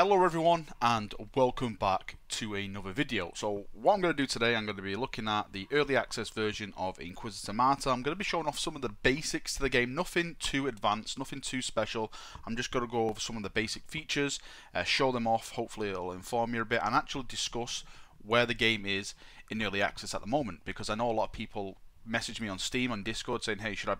Hello everyone and welcome back to another video. So what I'm going to do today, I'm going to be looking at the early access version of Inquisitor Martyr. I'm going to be showing off some of the basics to the game, nothing too advanced, nothing too special. I'm just going to go over some of the basic features, show them off, hopefully it'll inform you a bit, and actually discuss where the game is in early access at the moment, because I know a lot of people message me on Steam, on Discord, saying, hey, should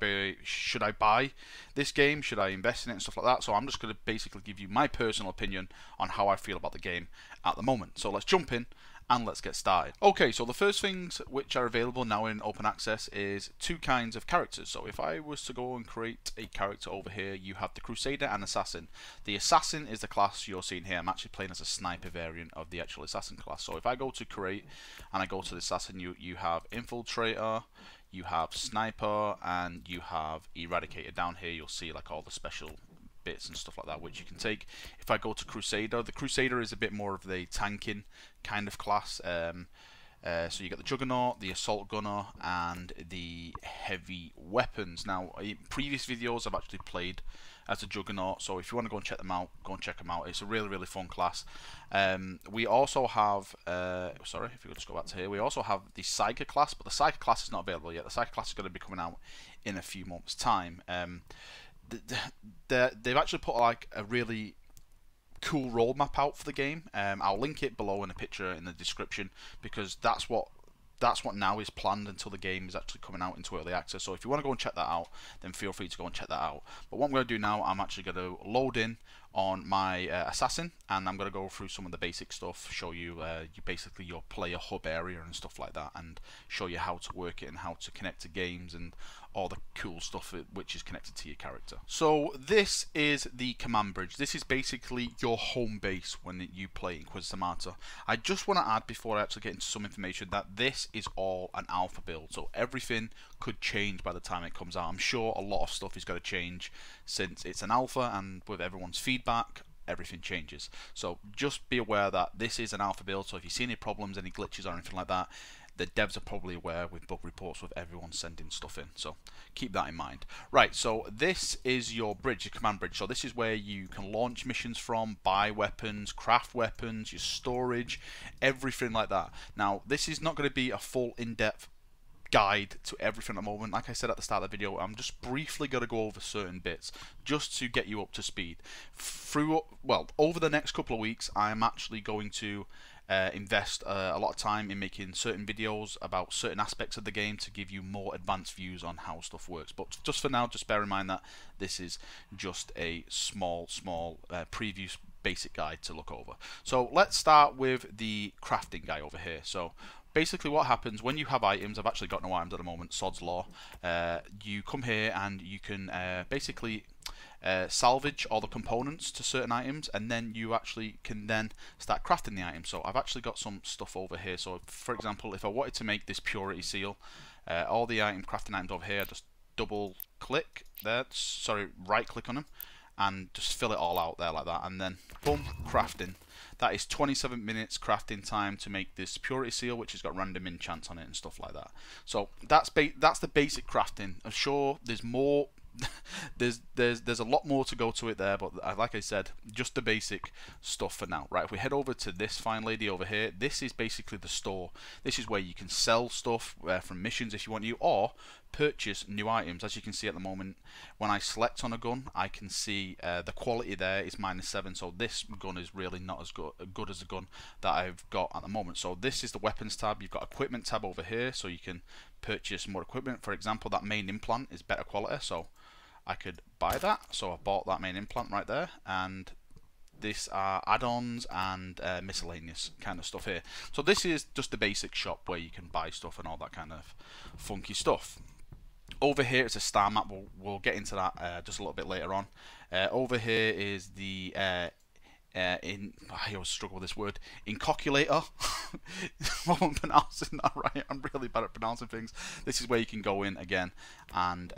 I buy this game, should I invest in it and stuff like that. So I'm just going to basically give you my personal opinion on how I feel about the game at the moment. So let's jump in and let's get started. Okay, so the first things which are available now in open access is two kinds of characters. So if I was to go and create a character over here, you have the Crusader and Assassin. The Assassin is the class you're seeing here. I'm actually playing as a sniper variant of the actual Assassin class. So if I go to create and I go to the Assassin, you have Infiltrator, you have Sniper, and you have Eradicator. Down here you'll see like all the special bits and stuff like that which you can take. If I go to Crusader, the Crusader is a bit more of the tanking kind of class. So you get the Juggernaut, the Assault Gunner, and the heavy weapons. Now, in previous videos I've actually played as a Juggernaut, so if you want to go and check them out, go and check them out. It's a really fun class. We also have, sorry, if you could just go back to here, we also have the Psyker class, but the Psyker class is not available yet. The Psyker class is going to be coming out in a few months' time. They've actually put like a really cool roadmap out for the game. I'll link it below in a picture in the description, because that's what now is planned until the game is actually coming out into early access. So if you want to go and check that out, then feel free to go and check that out. But what I'm going to do now, I'm actually going to load in on my Assassin, and I'm going to go through some of the basic stuff, show you basically your player hub area and stuff like that, and show you how to work it and how to connect to games and all the cool stuff which is connected to your character. So this is the command bridge. This is basically your home base when you play Inquisitor Martyr. I just want to add, before I actually get into some information, that this is all an alpha build, so everything could change by the time it comes out. I'm sure a lot of stuff is going to change since it's an alpha, and with everyone's feedback, everything changes. So just be aware that this is an alpha build, so if you see any problems, any glitches or anything like that, the devs are probably aware with bug reports with everyone sending stuff in, so keep that in mind. Right, so this is your bridge, your command bridge. So this is where you can launch missions from, buy weapons, craft weapons, your storage, everything like that. Now, this is not going to be a full in-depth guide to everything at the moment. Like I said at the start of the video, I'm just briefly going to go over certain bits just to get you up to speed. Over the next couple of weeks, I'm actually going to invest a lot of time in making certain videos about certain aspects of the game to give you more advanced views on how stuff works. But just for now, just bear in mind that this is just a small preview basic guide to look over. So let's start with the crafting guy over here. So basically what happens when you have items, I've actually got no items at the moment, sod's law, you come here and you can basically salvage all the components to certain items, and then you actually can then start crafting the item. So I've actually got some stuff over here. So for example, if I wanted to make this purity seal, all the crafting items over here, just double click there, right click on them and just fill it all out there like that, and then boom, crafting. That is 27 minutes crafting time to make this purity seal, which has got random enchants on it and stuff like that. So that's the basic crafting. I'm sure there's more. there's a lot more to go to it there, but like I said, just the basic stuff for now. Right, if we head over to this fine lady over here, this is basically the store. This is where you can sell stuff from missions if you want to, or purchase new items. As you can see at the moment, when I select on a gun, I can see the quality there is -7, so this gun is really not as good as the gun that I've got at the moment. So this is the weapons tab. You've got equipment tab over here, so you can purchase more equipment. For example, that main implant is better quality, so I could buy that. So I bought that main implant right there, and these are add-ons and miscellaneous kind of stuff here. So this is just the basic shop where you can buy stuff and all that kind of funky stuff. Over here it's a star map. We'll get into that just a little bit later on. Over here is the I always struggle with this word, Incoculator. I'm pronouncing that right. I'm really bad at pronouncing things. This is where you can go in again, and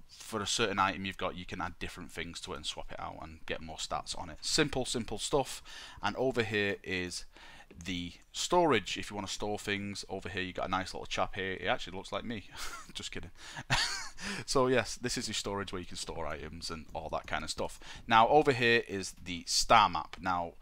for a certain item you can add different things to it and swap it out and get more stats on it. Simple stuff. And over here is the storage, if you want to store things. Over here you got a nice little chap here. It actually looks like me. Just kidding. So yes, this is your storage where you can store items and all that kind of stuff. Now over here is the star map. Now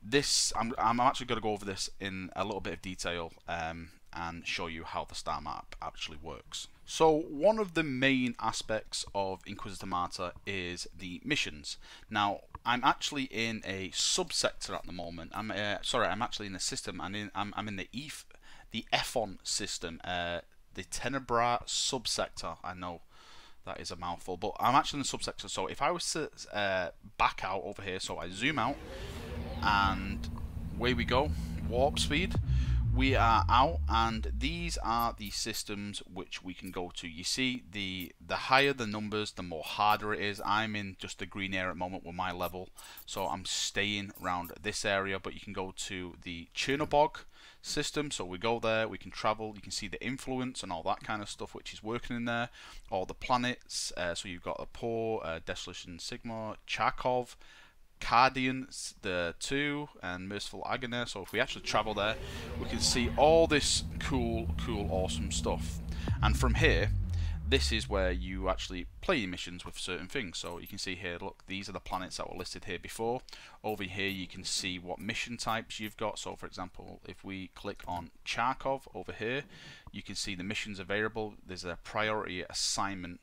this, I'm actually going to go over this in a little bit of detail and show you how the star map actually works. So one of the main aspects of Inquisitor Martyr is the missions. Now I'm actually in a subsector at the moment. I'm actually in a system. I'm in the Ephon system, the Tenebra subsector. I know that is a mouthful, but I'm actually in the subsector. So if I was to back out over here, so I zoom out, and away we go, warp speed. We are out, and these are the systems which we can go to. You see, the higher the numbers, the more harder it is. I'm in just the green area at the moment with my level, so I'm staying around this area. But you can go to the Chernobog system, so we go there, we can travel. You can see the influence and all that kind of stuff which is working in there. All the planets, so you've got Apor, Desolation Sigma, Charkov, Cardian, the 2, and Merciful Agoner. So if we actually travel there, we can see all this cool, awesome stuff. And from here, this is where you actually play your missions with certain things. So you can see here, look, these are the planets that were listed here before. Over here you can see what mission types you've got. So for example, if we click on Charkov over here, you can see the missions available. There's a priority assignment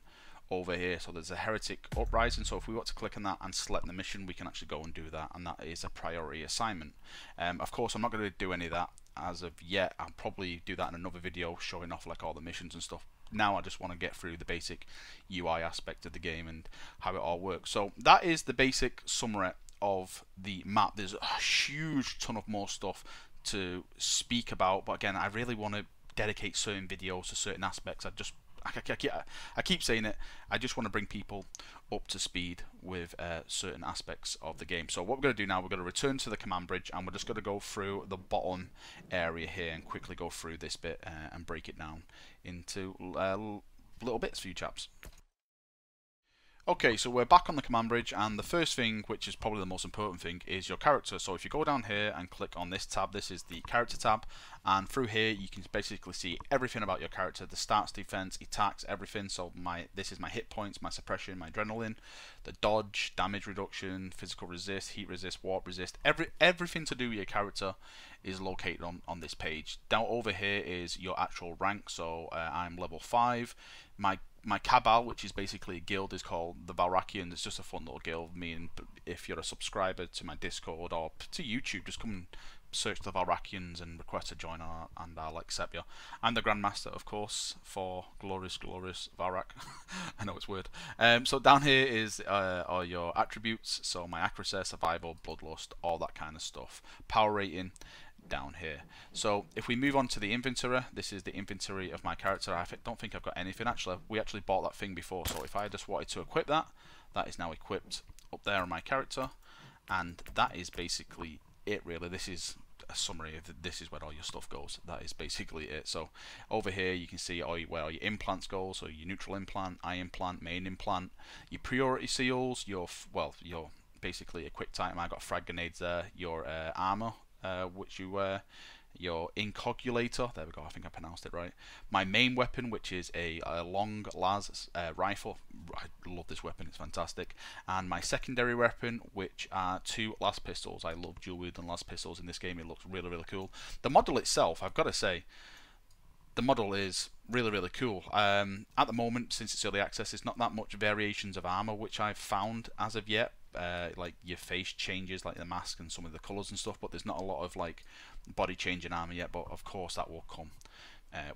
over here, so there's a heretic uprising. So if we want to click on that and select the mission, we can actually go and do that, and that is a priority assignment. Of course I'm not going to do any of that as of yet. I'll probably do that in another video showing off like all the missions and stuff. Now I just want to get through the basic UI aspect of the game and how it all works. So that is the basic summary of the map. There's a huge ton of more stuff to speak about, but again, I really want to dedicate certain videos to certain aspects. I keep saying it, I just want to bring people up to speed with certain aspects of the game. So what we're going to do now, we're going to return to the command bridge, and we're just going to go through the bottom area here and quickly go through this bit and break it down into little bits for you chaps. Okay, so we're back on the command bridge, and the first thing, which is probably the most important thing, is your character. So if you go down here and click on this tab, this is the character tab, and through here you can basically see everything about your character: the stats, defense, attacks, everything. So this is my hit points, my suppression, my adrenaline, the dodge, damage reduction, physical resist, heat resist, warp resist. Everything to do with your character is located on this page. Down over here is your actual rank. So I'm level 5. My cabal, which is basically a guild, is called the Valrakians. It's just a fun little guild. If you're a subscriber to my Discord or to YouTube, just come and search the Valrakians and request to join, and I'll accept you. I'm the Grandmaster, of course, for glorious Valrak. I know it's weird. So down here is are your attributes. So my accuracy, survival, bloodlust, all that kind of stuff. Power rating down here. So if we move on to the inventory, this is the inventory of my character. I don't think I've got anything. Actually, we actually bought that thing before, so if I just wanted to equip that, that is now equipped up there on my character, and that is basically it really. This is a summary of this is where all your stuff goes. That is basically it. So over here you can see where all your implants go. So your neutral implant, eye implant, main implant, your priority seals, your basically equipped item. I got frag grenades there, your armor, which you wear, your incogulator, there we go, I think I pronounced it right, my main weapon, which is a long las rifle. I love this weapon, it's fantastic, and my secondary weapon, which are 2 las pistols. I love dual wielding las pistols in this game. It looks really cool. The model itself, I've got to say, the model is really cool. At the moment, since it's early access, there's not that much variations of armor which I've found as of yet. Like your face changes, like the mask and some of the colours and stuff, but there's not a lot of like body changing armor yet, but of course that will come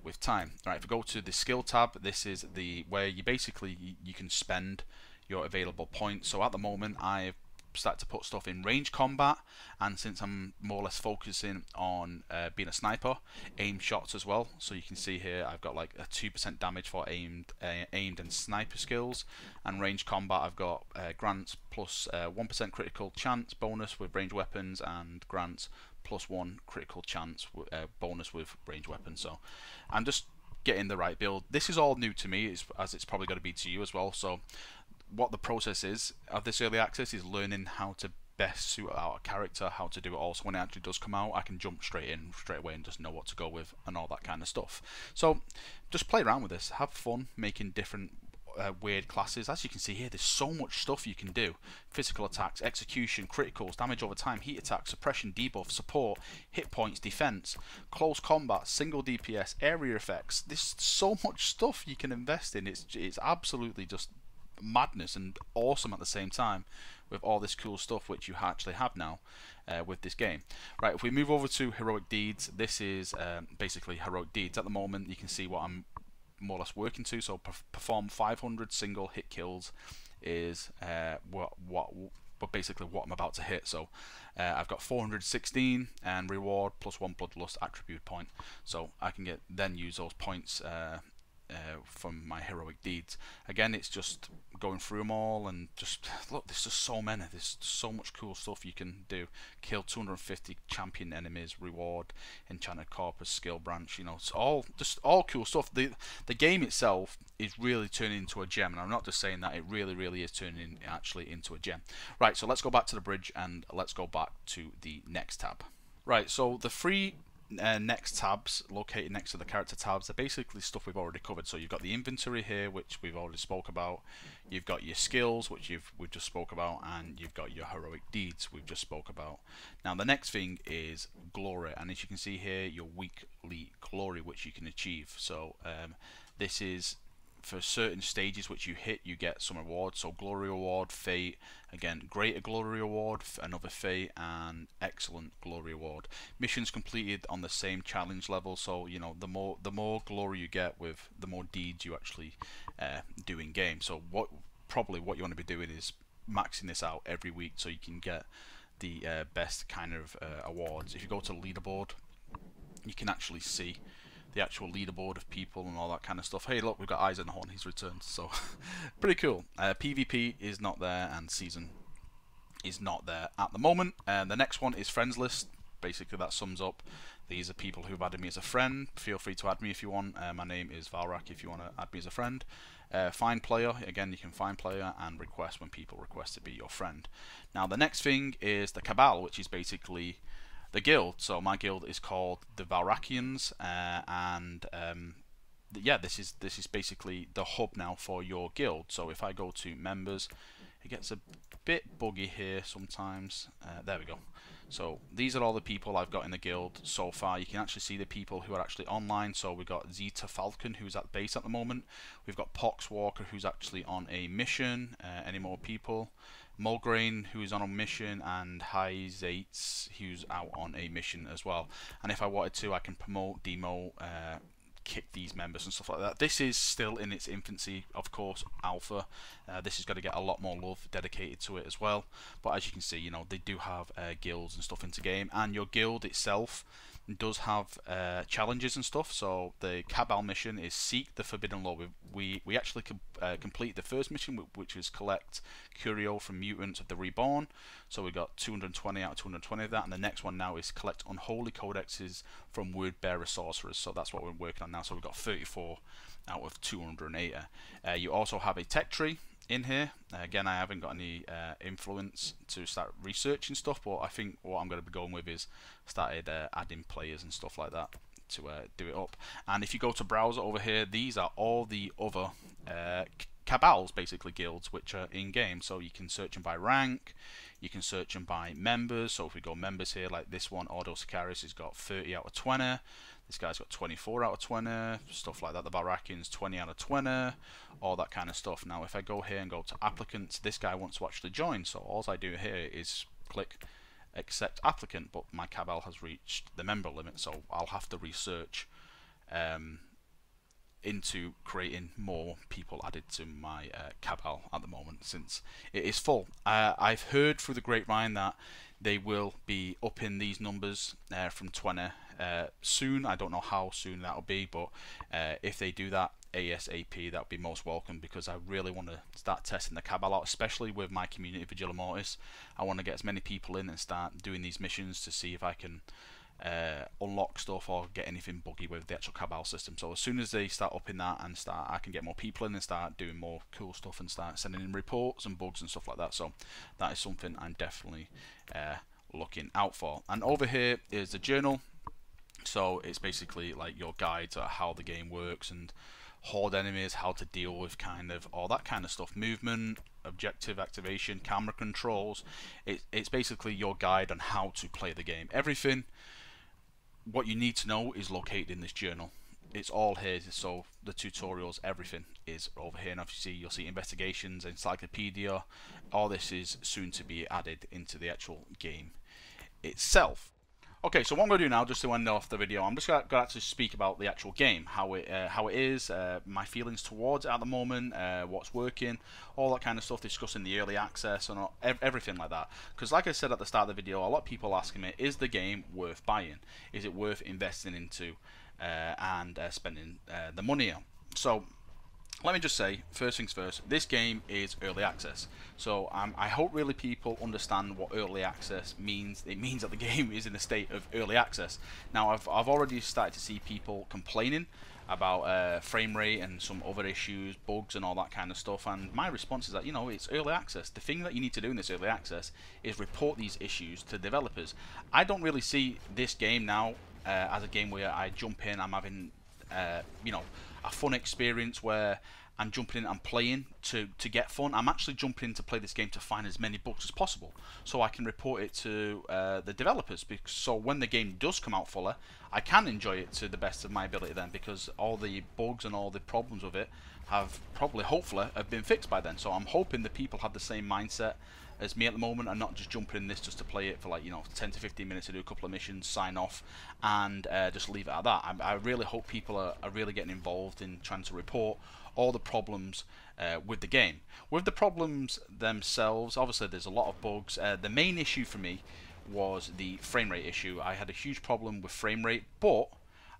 with time. Right, if we go to the skill tab, this is where you basically you can spend your available points. So at the moment I've started to put stuff in range combat, and since I'm more or less focusing on being a sniper, aim shots as well. So you can see here I've got like a 2% damage for aimed and sniper skills, and range combat I've got grants plus 1% critical chance bonus with range weapons, and grants plus 1 critical chance bonus with range weapons. So I'm just getting the right build. This is all new to me, as it's probably going to be to you as well. So what the process is of this early access is learning how to best suit our character, how to do it all. So when it actually does come out, I can jump straight in, straight away, and just know what to go with and all that kind of stuff. So just play around with this, have fun making different weird classes. As you can see here, there's so much stuff you can do. Physical attacks, execution, criticals, damage over time, heat attack, suppression, debuff, support, hit points, defense, close combat, single DPS, area effects. There's so much stuff you can invest in. It's absolutely just madness and awesome at the same time, with all this cool stuff which you actually have now with this game. Right, if we move over to heroic deeds, this is basically heroic deeds. At the moment, you can see what I'm more or less working to. So perform 500 single hit kills is basically what I'm about to hit. So I've got 416 and reward plus 1 bloodlust attribute point, so I can then use those points from my heroic deeds. Again, it's just going through them all, and just look, there's just so many, there's so much cool stuff you can do. Kill 250 champion enemies, reward enchanted corpus, skill branch, you know, it's all cool stuff. The game itself is really turning into a gem, and I'm not just saying that, it really is turning actually into a gem. Right, so let's go back to the bridge and let's go back to the next tab. Right, so the three next tabs located next to the character tabs are basically stuff we've already covered. So you've got the inventory here, which we've already spoke about. You've got your skills, which we've just spoke about, and you've got your heroic deeds we've just spoke about. Now the next thing is glory, and as you can see here, your weekly glory which you can achieve. So this is for certain stages which you hit, you get some rewards. So glory award, fate, again greater glory award, another fate, and excellent glory award. Missions completed on the same challenge level. So you know, the more glory you get with, the more deeds you actually do in game. So what you want to be doing is maxing this out every week so you can get the best kind of awards. If you go to the leaderboard, you can actually see the actual leaderboard of people and all that kind of stuff. Hey look, we've got Eisenhorn, he's returned, so pretty cool. PvP is not there, and season is not there at the moment. And the next one is friends list. Basically that sums up, these are people who've added me as a friend. Feel free to add me if you want. My name is Valrak if you want to add me as a friend. Find player, again you can find player and request when people request to be your friend. Now the next thing is the Cabal, which is basically the guild. So my guild is called the Valrakians, and yeah, this is basically the hub now for your guild. So if I go to members, it gets a bit buggy here sometimes. There we go. So these are all the people I've got in the guild so far. You can actually see the people who are actually online. So we've got Zeta Falcon, who's at base at the moment. We've got Pox Walker, who's actually on a mission. Any more people? Mulgrain, who's on a mission, and Hyzates, who's out on a mission as well. And if I wanted to, I can promote, demote, kick these members and stuff like that. This is still in its infancy, of course, alpha. This is going to get a lot more love dedicated to it as well. But as you can see, you know, they do have guilds and stuff into game, and your guild itself does have challenges and stuff. So the Cabal mission is Seek the Forbidden Law. We actually complete the first mission, which is collect Curio from Mutants of the Reborn. So we got 220 out of 220 of that, and the next one now is collect Unholy Codexes from Wordbearer Sorcerers. So that's what we're working on now. So we've got 34 out of 280. You also have a tech tree in here. Again, I haven't got any influence to start researching stuff, but I think what I'm going to be going with is started adding players and stuff like that to do it up. And if you go to browser over here, these are all the other Cabals, basically guilds, which are in game. So you can search them by rank, you can search them by members. So if we go members here, like this one, Ordo Sicaris, has got 30 out of 20. This guy's got 24 out of 20, stuff like that. The Valrakians, 20 out of 20, all that kind of stuff. Now, if I go here and go to applicants, this guy wants to actually join. So all I do here is click accept applicant, but my Cabal has reached the member limit, so I'll have to research into creating more people added to my Cabal at the moment, since it is full. I've heard through the grapevine that they will be upping these numbers from 20 soon. I don't know how soon that'll be, but if they do that ASAP, that would be most welcome, because I really want to start testing the Cabal out, especially with my community Vigila Mortis. I want to get as many people in and start doing these missions to see if I can unlock stuff or get anything buggy with the actual Cabal system. So as soon as they start upping that and I can get more people in and start doing more cool stuff and start sending in reports and bugs and stuff like that. So that is something I'm definitely looking out for. And over here is the journal. So it's basically like your guide to how the game works and horde enemies, how to deal with kind of all that kind of stuff, movement, objective activation, camera controls. It's basically your guide on how to play the game. Everything what you need to know is located in this journal. It's all here, so the tutorials, everything is over here. And obviously you'll see investigations, encyclopedia, all this is soon to be added into the actual game itself. Okay, so what I'm going to do now, just to end off the video, I'm just going to actually speak about the actual game, how it is, my feelings towards it at the moment, what's working, all that kind of stuff, discussing the early access and everything like that. Because like I said at the start of the video, a lot of people asking me, is the game worth buying? Is it worth investing into and spending the money on? So let me just say, first things first, this game is early access. So I hope really people understand what early access means. It means that the game is in a state of early access. Now I've already started to see people complaining about frame rate and some other issues, bugs and all that kind of stuff, and my response is that, you know, it's early access. The thing that you need to do in this early access is report these issues to developers. I don't really see this game now as a game where I jump in, I'm having you know, a fun experience where I'm jumping in and playing to get fun. I'm actually jumping in to play this game to find as many bugs as possible, so I can report it to the developers. So when the game does come out fuller, I can enjoy it to the best of my ability then, because all the bugs and all the problems with it have probably, hopefully, have been fixed by then. So I'm hoping that people have the same mindset as me at the moment and not just jumping in this just to play it for, like, you know, 10 to 15 minutes to do a couple of missions, sign off, and just leave it at that. I really hope people are really getting involved in trying to report all the problems with the game. With the problems themselves, obviously there's a lot of bugs. The main issue for me was the frame rate issue. I had a huge problem with frame rate, but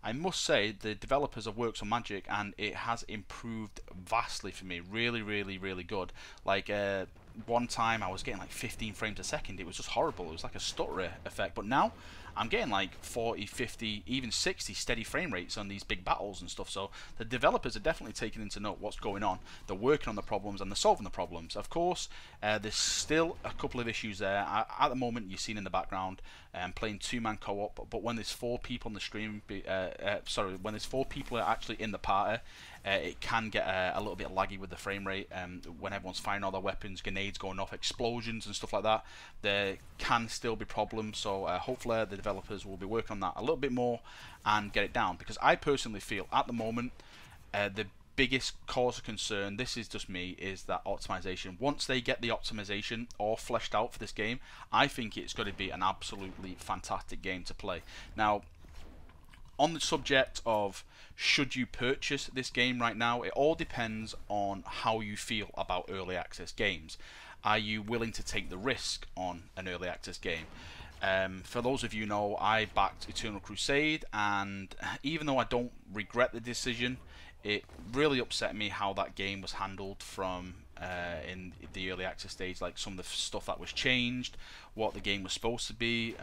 I must say the developers have worked on magic and it has improved vastly for me. Really, really, really good. Like one time I was getting like 15 frames a second. It was just horrible. It was like a stutter effect. But now I'm getting like 40, 50, even 60 steady frame rates on these big battles and stuff. So the developers are definitely taking into note what's going on. They're working on the problems and they're solving the problems. Of course, there's still a couple of issues there. At the moment, you've seen in the background, playing two-man co-op. But when there's 4 people on the stream, when there's 4 people actually in the party, it can get a little bit laggy with the frame rate. When everyone's firing all their weapons, grenades going off, explosions and stuff like that, there can still be problems. So hopefully the developers will be working on that a little bit more and get it down, because I personally feel at the moment the biggest cause of concern, this is just me, is that optimization. Once they get the optimization all fleshed out for this game, I think it's going to be an absolutely fantastic game to play. Now, on the subject of should you purchase this game right now, it all depends on how you feel about early access games. Are you willing to take the risk on an early access game? For those of you who know, I backed Eternal Crusade, and even though I don't regret the decision, it really upset me how that game was handled from in the early access stage. Like some of the stuff that was changed, what the game was supposed to be,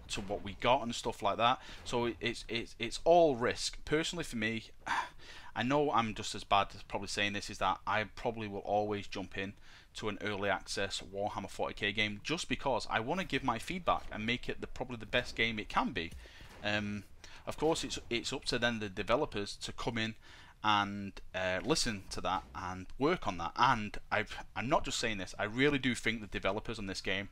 to what we got and stuff like that. So it's all risk. Personally for me, I know I'm just as bad as probably saying this, is that I probably will always jump in to an early access Warhammer 40k game just because I want to give my feedback and make it probably the best game it can be. Of course, it's up to then the developers to come in and listen to that and work on that. And I'm not just saying this, I really do think the developers on this game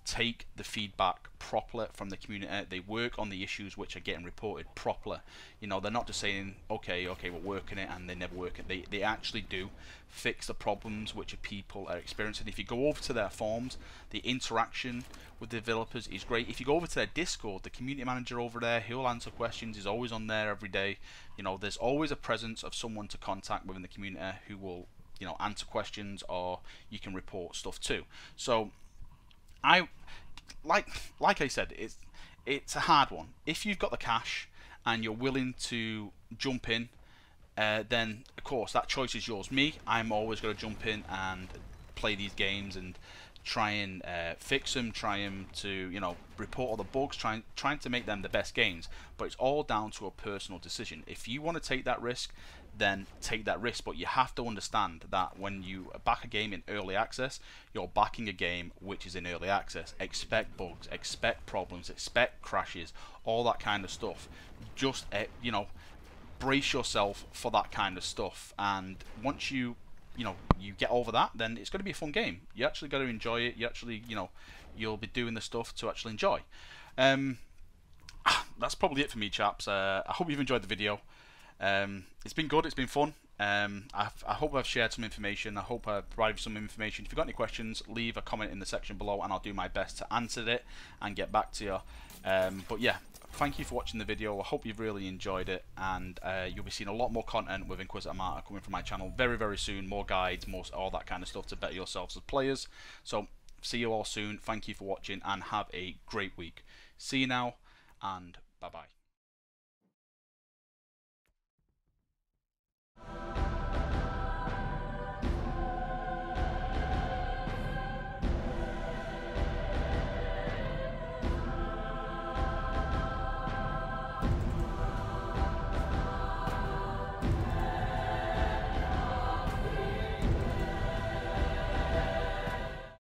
take the feedback properly from the community. They work on the issues which are getting reported properly. You know, they're not just saying okay, we're working it, and they never work it. They actually do fix the problems which people are experiencing. If you go over to their forums, the interaction with the developers is great. If you go over to their Discord, the community manager over there, he'll answer questions, is always on there every day. You know, there's always a presence of someone to contact within the community who will, you know, answer questions, or you can report stuff to. So I like I said, it's a hard one. If you've got the cash and you're willing to jump in, then of course that choice is yours. Me, I'm always going to jump in and play these games and try and fix them, trying to, you know, report all the bugs, trying to make them the best games. But it's all down to a personal decision. If you want to take that risk, then take that risk. But you have to understand that when you back a game in early access, you're backing a game which is in early access. Expect bugs, expect problems, expect crashes, all that kind of stuff. Just you know, brace yourself for that kind of stuff. And once you know, you get over that, then it's going to be a fun game. You actually got to enjoy it. You actually, you know, you'll be doing the stuff to actually enjoy. That's probably it for me, chaps. I hope you've enjoyed the video. It's been good. It's been fun. I hope I've shared some information. I hope I've provided some information. If you've got any questions, leave a comment in the section below and I'll do my best to answer it and get back to you. But yeah, thank you for watching the video. I hope you've really enjoyed it, and you'll be seeing a lot more content with Inquisitor Martyr coming from my channel very, very soon. More guides, more all that kind of stuff to better yourselves as players. So see you all soon. Thank you for watching and have a great week. See you now, and bye-bye.